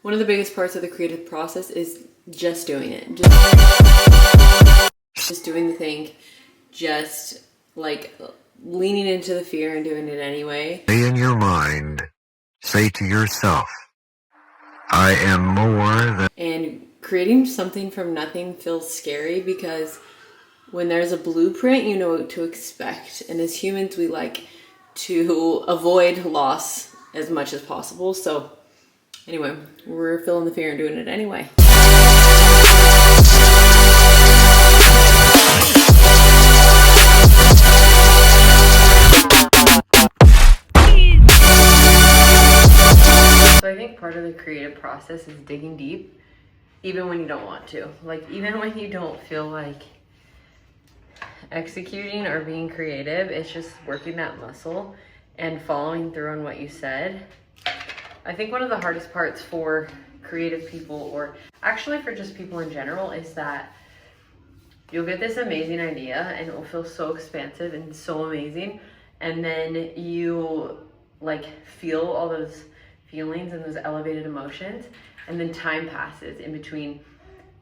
One of the biggest parts of the creative process is just doing it. Just doing the thing. Just like leaning into the fear and doing it anyway. In your mind, say to yourself, I am more than... And creating something from nothing feels scary because when there's a blueprint, you know what to expect. And as humans, we like to avoid loss as much as possible. So anyway, we're feeling the fear and doing it anyway. So I think part of the creative process is digging deep, even when you don't want to. Like, even when you don't feel like executing or being creative, it's just working that muscle and following through on what you said. I think one of the hardest parts for creative people, or actually for just people in general, is that you'll get this amazing idea and it will feel so expansive and so amazing, and then you like feel all those feelings and those elevated emotions, and then time passes in between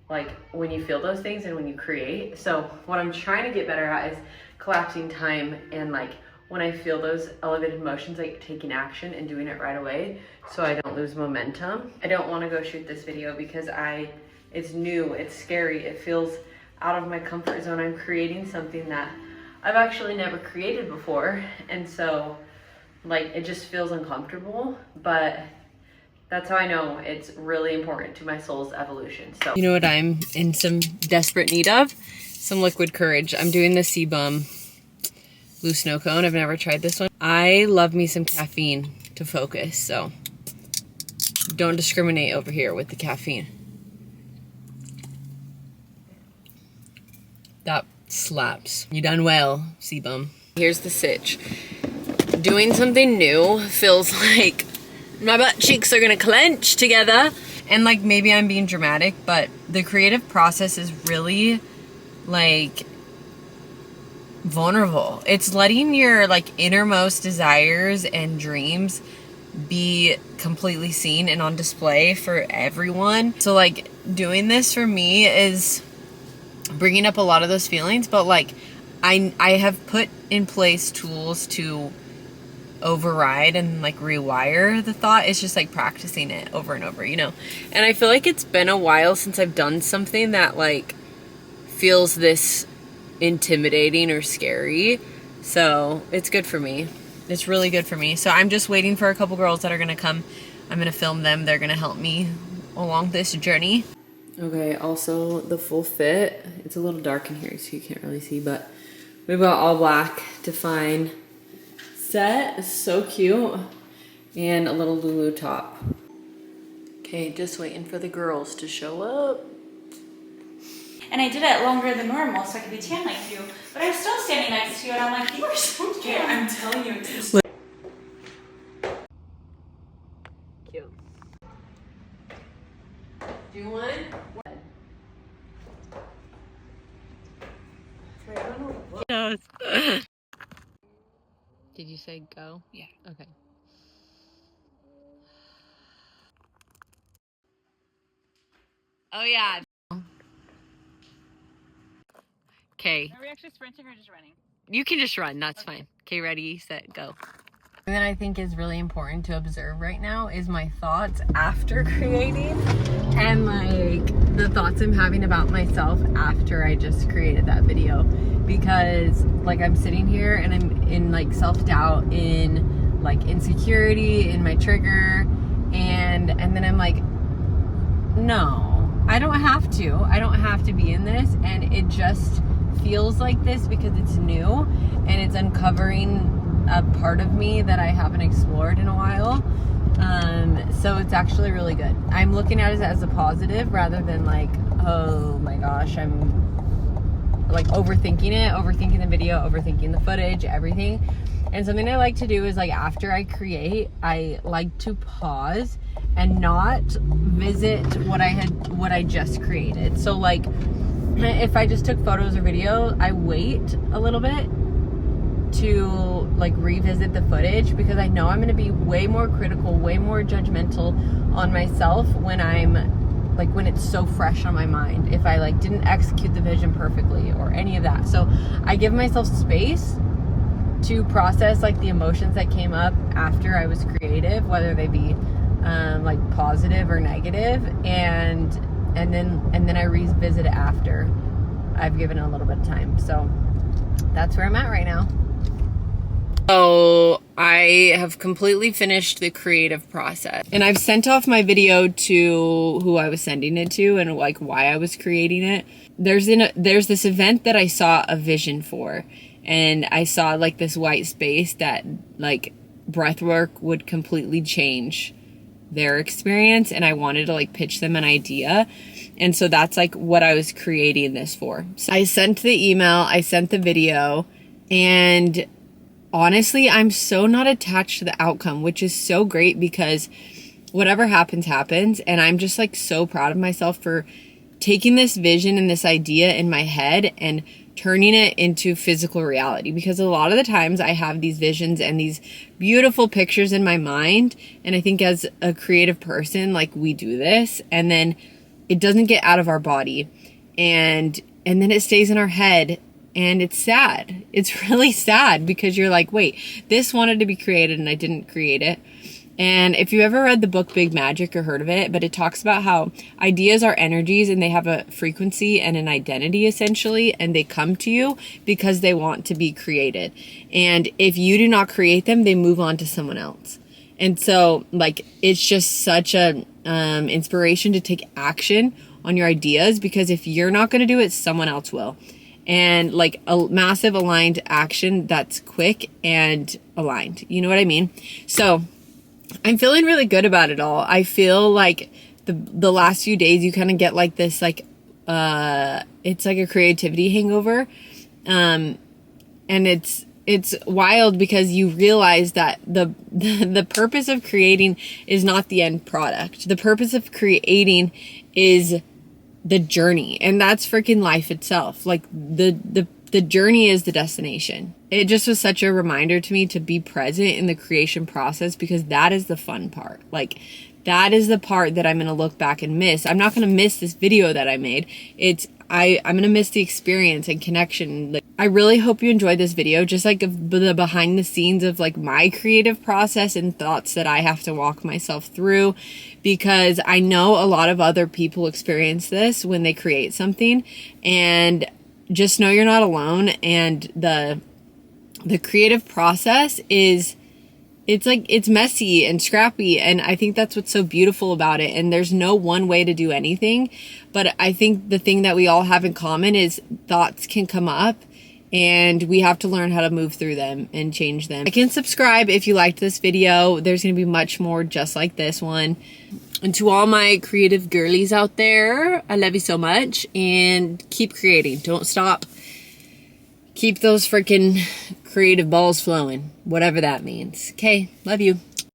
like when you feel those things and when you create. So what I'm trying to get better at is collapsing time, and like when I feel those elevated emotions, like taking action and doing it right away so I don't lose momentum. I don't want to go shoot this video because it's new, it's scary, it feels out of my comfort zone. I'm creating something that I've actually never created before, and so like it just feels uncomfortable, but that's how I know it's really important to my soul's evolution. So you know what I'm in some desperate need of? Some liquid courage. I'm doing the CBum Blue Snow Cone. I've never tried this one. I love me some caffeine to focus, so don't discriminate over here with the caffeine. That slaps. You done well, CBum. Here's the sitch. Doing something new feels like my butt cheeks are gonna clench together. And like maybe I'm being dramatic, but the creative process is really like vulnerable. It's letting your like innermost desires and dreams be completely seen and on display for everyone. So like doing this for me is bringing up a lot of those feelings, but like I have put in place tools to override and like rewire the thought. It's just like practicing it over and over, you know. And I feel like it's been a while since I've done something that like feels this intimidating or scary, so it's good for me. It's really good for me. So I'm just waiting for a couple girls that are gonna come. I'm gonna film them. They're gonna help me along this journey. Okay, also the full fit. It's a little dark in here so you can't really see, but we've got all black Define set. It's so cute. And a little Lulu top. Okay, just waiting for the girls to show up. And I did it longer than normal so I could be tan like you. But I was still standing next to you and I'm like, you are so cute. Yeah, I'm telling you. It's Cute. Do you want? Did you say go? Yeah. Okay. Oh yeah. Okay. Are we actually sprinting or just running? You can just run, that's fine. Okay, ready, set, go. And then I think is really important to observe right now is my thoughts after creating, and like the thoughts I'm having about myself after I just created that video. Because like I'm sitting here and I'm in like self-doubt, in like insecurity, in my trigger, and then I'm like, no, I don't have to. I don't have to be in this, and it just feels like this because it's new and it's uncovering a part of me that I haven't explored in a while. So it's actually really good. I'm looking at it as a positive rather than like, oh my gosh, I'm like overthinking the video, overthinking the footage, everything. And something I like to do is like after I create, I like to pause and not visit what I just created. So like if I just took photos or video, I wait a little bit to like revisit the footage because I know I'm going to be way more critical, way more judgmental on myself when when it's so fresh on my mind, if I like didn't execute the vision perfectly or any of that. So I give myself space to process like the emotions that came up after I was creative, whether they be like positive or negative, and then I revisit it after I've given it a little bit of time. So that's where I'm at right now. So I have completely finished the creative process, and I've sent off my video to who I was sending it to and like why I was creating it. There's this event that I saw a vision for, and I saw like this white space that like breath work would completely change their experience, and I wanted to like pitch them an idea. And so that's like what I was creating this for. So I sent the email, I sent the video, and honestly, I'm so not attached to the outcome, which is so great because whatever happens, happens. And I'm just like so proud of myself for taking this vision and this idea in my head and turning it into physical reality, because a lot of the times I have these visions and these beautiful pictures in my mind. And I think as a creative person, like we do this and then it doesn't get out of our body, and then it stays in our head, and it's sad. It's really sad because you're like, wait, this wanted to be created and I didn't create it. And if you ever read the book Big Magic or heard of it, but it talks about how ideas are energies and they have a frequency and an identity essentially, and they come to you because they want to be created. And if you do not create them, they move on to someone else. And so like, it's just such a inspiration to take action on your ideas, because if you're not going to do it, someone else will. And like a massive aligned action that's quick and aligned. You know what I mean? So I'm feeling really good about it all. I feel like the last few days you kind of get like this, like, it's like a creativity hangover. And it's wild because you realize that the purpose of creating is not the end product. The purpose of creating is the journey, and that's freaking life itself. Like the journey is the destination. It just was such a reminder to me to be present in the creation process, because that is the fun part. Like that is the part that I'm going to look back and miss. I'm not going to miss this video that I made. I'm going to miss the experience and connection. Like, I really hope you enjoyed this video, just like the behind the scenes of like my creative process and thoughts that I have to walk myself through, because I know a lot of other people experience this when they create something, and just know you're not alone. And the creative process it's messy and scrappy, and I think that's what's so beautiful about it. And there's no one way to do anything, but I think the thing that we all have in common is thoughts can come up, and we have to learn how to move through them and change them. I can subscribe if you liked this video. There's going to be much more just like this one. And to all my creative girlies out there, I love you so much, and keep creating. Don't stop. Keep those freaking creative balls flowing, whatever that means. Okay, love you.